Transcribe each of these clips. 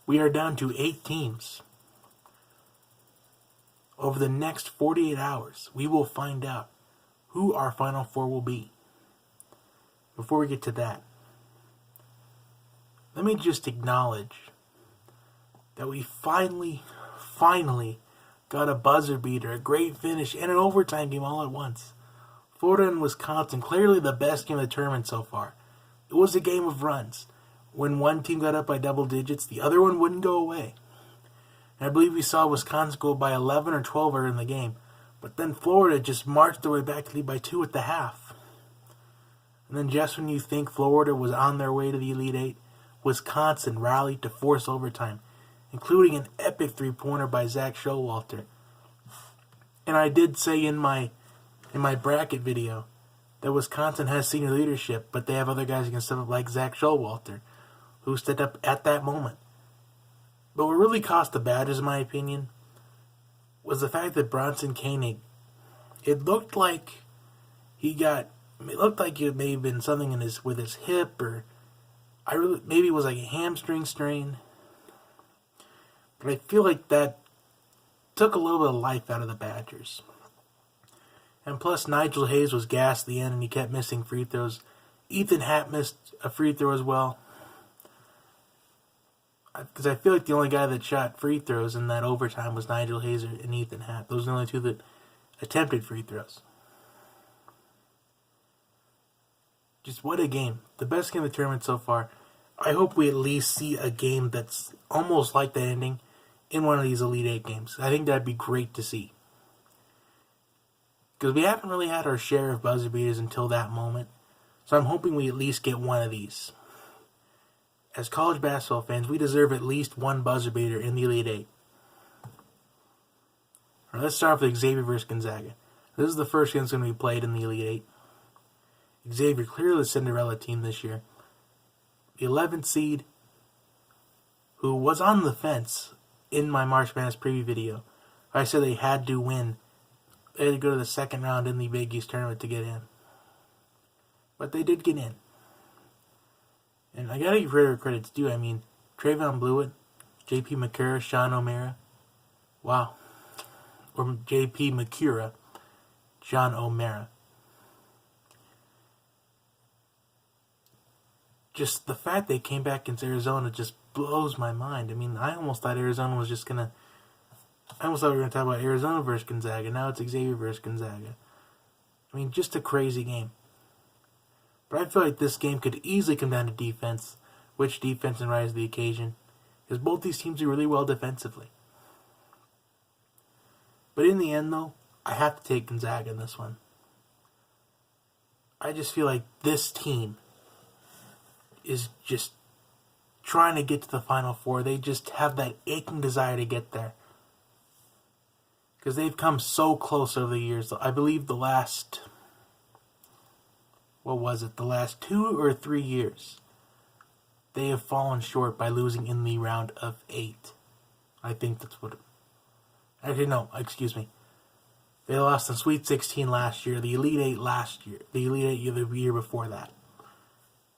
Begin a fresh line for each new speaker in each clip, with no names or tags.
We are down to 8 teams. Over the next 48 hours, we will find out who our Final Four will be. Before we get to that, let me just acknowledge that we finally got a buzzer beater, a great finish, and an overtime game all at once. Florida and Wisconsin, clearly the best game of the tournament so far. It was a game of runs. When one team got up by double digits, the other one wouldn't go away. And I believe we saw Wisconsin go by 11 or 12 early in the game. But then Florida just marched their way back to lead by 2 at the half. And then just when you think Florida was on their way to the Elite Eight, Wisconsin rallied to force overtime, including an epic three-pointer by Zach Showalter. And I did say in my bracket video that Wisconsin has senior leadership, but they have other guys who can step up like Zach Showalter, who stepped up at that moment. But what really cost the Badgers, in my opinion, was the fact that Bronson Koenig, it looked like it may have been something with his hip, or maybe it was like a hamstring strain. But I feel like that took a little bit of life out of the Badgers. And plus, Nigel Hayes was gassed at the end, and he kept missing free throws. Ethan Happ missed a free throw as well. Because I feel like the only guy that shot free throws in that overtime was Nigel Hayes and Ethan Happ. Those are the only two that attempted free throws. Just what a game. The best game of the tournament so far. I hope we at least see a game that's almost like the ending in one of these Elite Eight games. I think that'd be great to see. Because we haven't really had our share of buzzer beaters until that moment. So I'm hoping we at least get one of these. As college basketball fans, we deserve at least one buzzer beater in the Elite Eight. All right, let's start off with Xavier versus Gonzaga. This is the first game that's going to be played in the Elite Eight. Xavier, clearly the Cinderella team this year. The 11th seed, who was on the fence in my March Madness preview video. I said they had to win. They had to go to the second round in the Big East tournament to get in. But they did get in. And I gotta give credit's due. I mean, Trayvon Blewett, J.P. McCura, Sean O'Mara. Wow. Or J.P. McCura, John O'Mara. Just the fact they came back against Arizona just blows my mind. I mean, I almost thought Arizona was just gonna... I almost thought we were going to talk about Arizona versus Gonzaga. Now it's Xavier versus Gonzaga. I mean, just a crazy game. But I feel like this game could easily come down to defense. Which defense and rise to the occasion. Because both these teams do really well defensively. But in the end, though, I have to take Gonzaga in this one. I just feel like this team is just trying to get to the Final Four. They just have that aching desire to get there. Because they've come so close over the years. I believe the last... What was it? The last 2 or 3 years. They have fallen short by losing in the round of 8. I think that's what... Actually, no. Excuse me. They lost in Sweet 16 last year. The Elite 8 last year. The Elite 8 the year before that.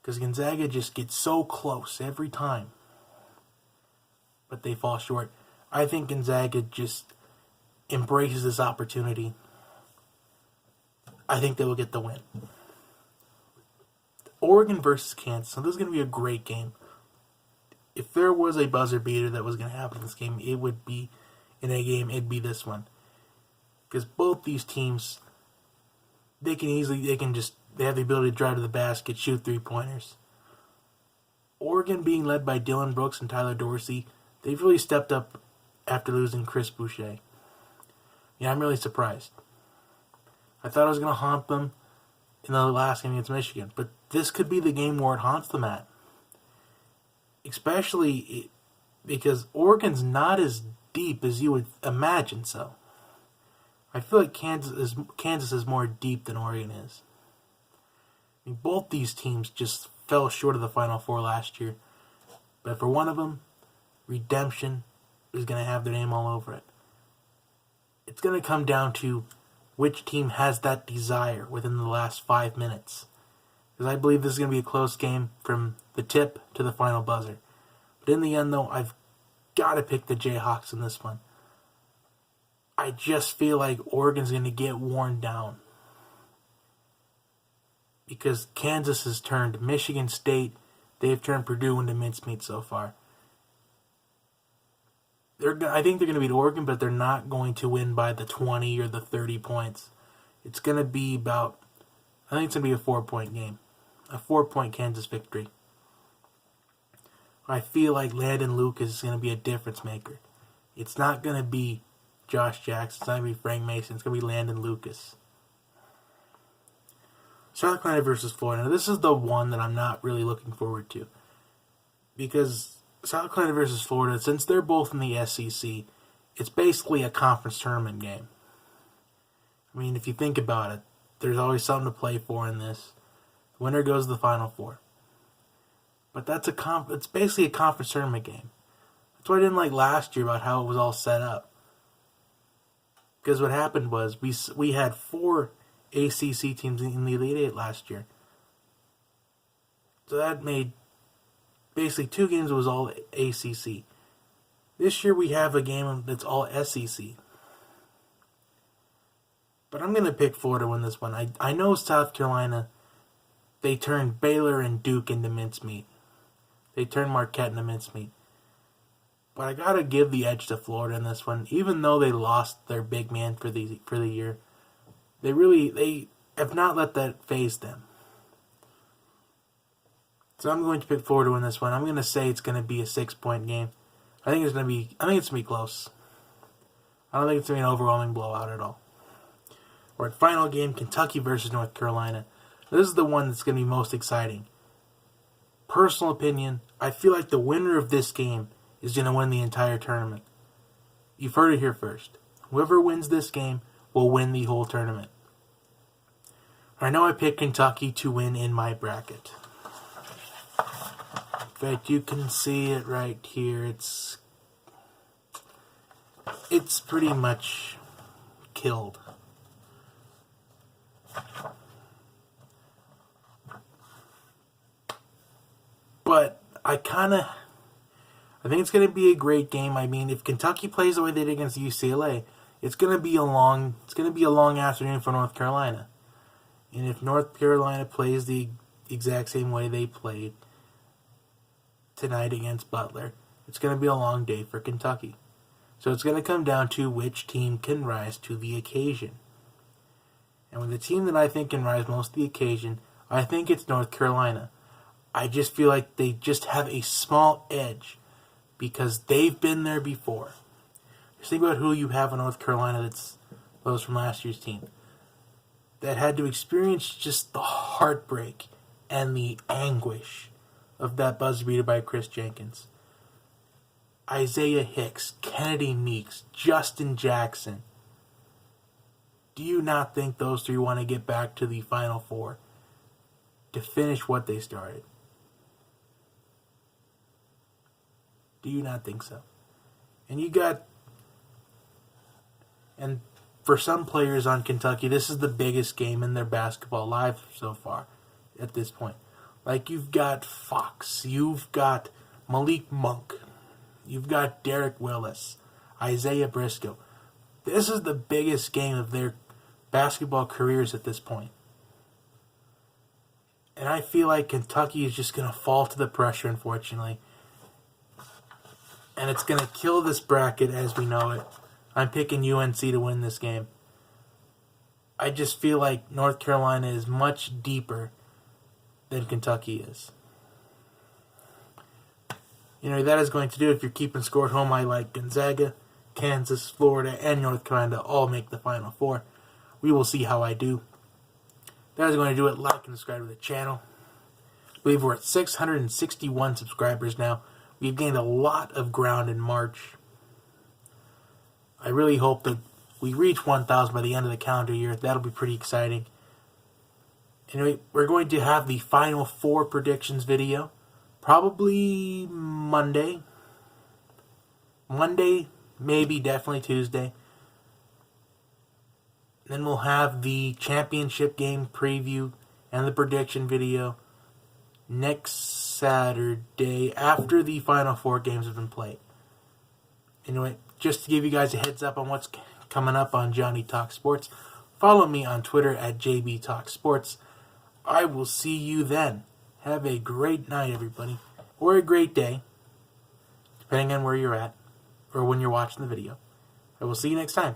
Because Gonzaga just gets so close every time. But they fall short. I think Gonzaga just embraces this opportunity. I think they will get the win. Oregon versus Kansas. So this is going to be a great game. If there was a buzzer beater that was going to happen in this game, it would be in a game, it'd be this one. Because both these teams, they have the ability to drive to the basket, shoot three-pointers. Oregon being led by Dylan Brooks and Tyler Dorsey, they've really stepped up after losing Chris Boucher. Yeah, I'm really surprised. I thought I was going to haunt them in the last game against Michigan, but this could be the game where it haunts them at. Especially because Oregon's not as deep as you would imagine so. I feel like Kansas is more deep than Oregon is. I mean, both these teams just fell short of the Final Four last year. But for one of them, redemption is going to have their name all over it. It's going to come down to which team has that desire within the last 5 minutes. Because I believe this is going to be a close game from the tip to the final buzzer. But in the end, though, I've got to pick the Jayhawks in this one. I just feel like Oregon's going to get worn down. Because Kansas has turned Michigan State, they've turned Purdue into mincemeat so far. I think they're going to beat Oregon, but they're not going to win by the 20 or the 30 points. It's going to be about, I think it's going to be a 4-point game. A 4-point Kansas victory. I feel like Landon Lucas is going to be a difference maker. It's not going to be Josh Jackson. It's not going to be Frank Mason. It's going to be Landon Lucas. South Carolina versus Florida. Now, this is the one that I'm not really looking forward to. Because South Carolina versus Florida, since they're both in the SEC, it's basically a conference tournament game. I mean, if you think about it, there's always something to play for in this. The winner goes to the Final Four. But it's basically a conference tournament game. That's what I didn't like last year about how it was all set up. Because what happened was we had 4 ACC teams in the Elite Eight last year. So that made basically 2 games was all ACC. This year we have a game that's all SEC. But I'm going to pick Florida to win this one. I know South Carolina, they turned Baylor and Duke into mincemeat. They turned Marquette into mincemeat. But I got to give the edge to Florida in this one. Even though they lost their big man for the year, they have not let that faze them. So I'm going to pick Florida to win this one. I'm going to say it's going to be a 6-point game. I think it's going to be close. I don't think it's going to be an overwhelming blowout at all. Our final game, Kentucky versus North Carolina. This is the one that's going to be most exciting. Personal opinion, I feel like the winner of this game is going to win the entire tournament. You've heard it here first. Whoever wins this game will win the whole tournament. I know I picked Kentucky to win in my bracket. In fact, you can see it right here. It's pretty much killed. But I think it's going to be a great game. I mean, if Kentucky plays the way they did against UCLA, it's going to be a long afternoon for North Carolina. And if North Carolina plays the exact same way they played tonight against Butler, it's going to be a long day for Kentucky. So it's going to come down to which team can rise to the occasion. And with the team that I think can rise most to the occasion, I think it's North Carolina. I just feel like they just have a small edge because they've been there before. Just think about who you have in North Carolina that's those from last year's team that had to experience just the heartbreak and the anguish of that buzzer beater by Chris Jenkins. Isaiah Hicks, Kennedy Meeks, Justin Jackson. Do you not think those 3 want to get back to the Final Four to finish what they started? Do you not think so? And for some players on Kentucky, this is the biggest game in their basketball life so far at this point. Like, you've got Fox, you've got Malik Monk, you've got Derek Willis, Isaiah Briscoe. This is the biggest game of their basketball careers at this point. And I feel like Kentucky is just going to fall to the pressure, unfortunately. And it's going to kill this bracket as we know it. I'm picking UNC to win this game. I just feel like North Carolina is much deeper than Kentucky is. That is going to do it. If you're keeping score at home, I like Gonzaga, Kansas, Florida, and North Carolina all make the Final Four. We will see how I do. That is going to do it. Like and subscribe to the channel. I believe we're at 661 subscribers now. We've gained a lot of ground in March. I really hope that we reach 1,000 by the end of the calendar year. That'll be pretty exciting. Anyway, we're going to have the Final Four predictions video. Probably Monday. Maybe definitely Tuesday. Then we'll have the championship game preview and the prediction video next Saturday after the Final Four games have been played. Anyway, just to give you guys a heads up on what's coming up on Johnny Talk Sports, follow me on Twitter at JB Talk Sports. I will see you then. Have a great night, everybody. Or a great day, depending on where you're at or when you're watching the video. I will see you next time.